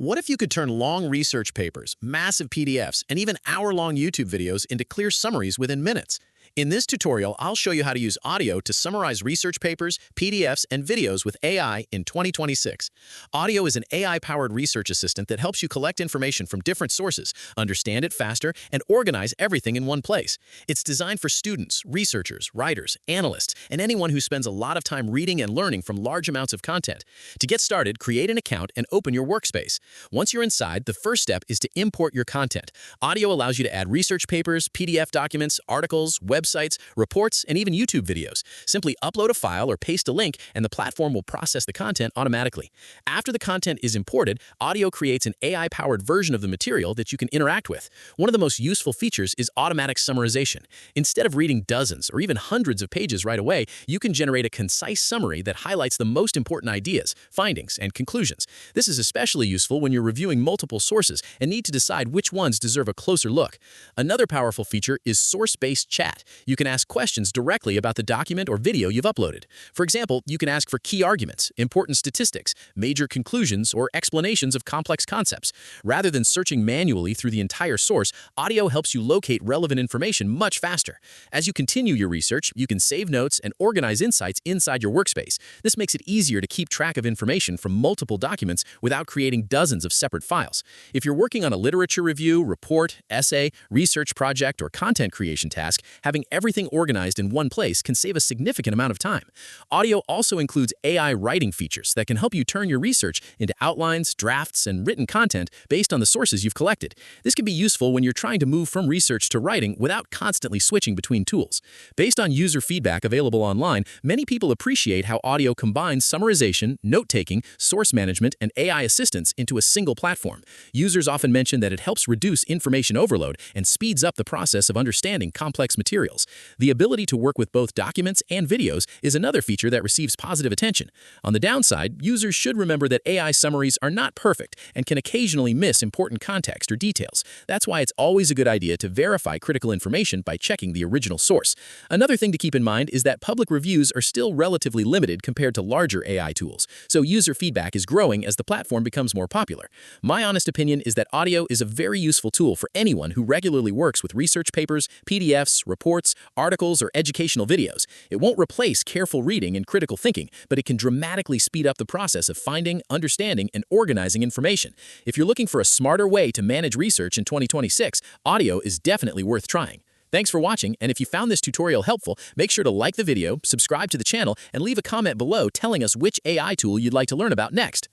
What if you could turn long research papers, massive PDFs, and even hour-long YouTube videos into clear summaries within minutes? In this tutorial, I'll show you how to use Otio to summarize research papers, PDFs, and videos with AI in 2026. Otio is an AI-powered research assistant that helps you collect information from different sources, understand it faster, and organize everything in one place. It's designed for students, researchers, writers, analysts, and anyone who spends a lot of time reading and learning from large amounts of content. To get started, create an account and open your Workspace. Once you're inside, the first step is to import your content. Otio allows you to add research papers, PDF documents, articles, websites, reports, and even YouTube videos. Simply upload a file or paste a link, and the platform will process the content automatically. After the content is imported, Otio creates an AI-powered version of the material that you can interact with. One of the most useful features is automatic summarization. Instead of reading dozens or even hundreds of pages right away, you can generate a concise summary that highlights the most important ideas, findings, and conclusions. This is especially useful when you're reviewing multiple sources and need to decide which ones deserve a closer look. Another powerful feature is source-based chat. You can ask questions directly about the document or video you've uploaded. For example, you can ask for key arguments, important statistics, major conclusions, or explanations of complex concepts. Rather than searching manually through the entire source, Otio helps you locate relevant information much faster. As you continue your research, you can save notes and organize insights inside your workspace. This makes it easier to keep track of information from multiple documents without creating dozens of separate files. If you're working on a literature review, report, essay, research project, or content creation task, having everything organized in one place can save a significant amount of time. Otio also includes AI writing features that can help you turn your research into outlines, drafts, and written content based on the sources you've collected. This can be useful when you're trying to move from research to writing without constantly switching between tools. Based on user feedback available online, many people appreciate how Otio combines summarization, note-taking, source management, and AI assistance into a single platform. Users often mention that it helps reduce information overload and speeds up the process of understanding complex materials. The ability to work with both documents and videos is another feature that receives positive attention. On the downside, users should remember that AI summaries are not perfect and can occasionally miss important context or details. That's why it's always a good idea to verify critical information by checking the original source. Another thing to keep in mind is that public reviews are still relatively limited compared to larger AI tools, so user feedback is growing as the platform becomes more popular. My honest opinion is that Otio is a very useful tool for anyone who regularly works with research papers, PDFs, reports, articles, or educational videos. It won't replace careful reading and critical thinking, but it can dramatically speed up the process of finding, understanding, and organizing information. If you're looking for a smarter way to manage research in 2026, Otio is definitely worth trying. Thanks for watching, and if you found this tutorial helpful, make sure to like the video, subscribe to the channel, and leave a comment below telling us which AI tool you'd like to learn about next.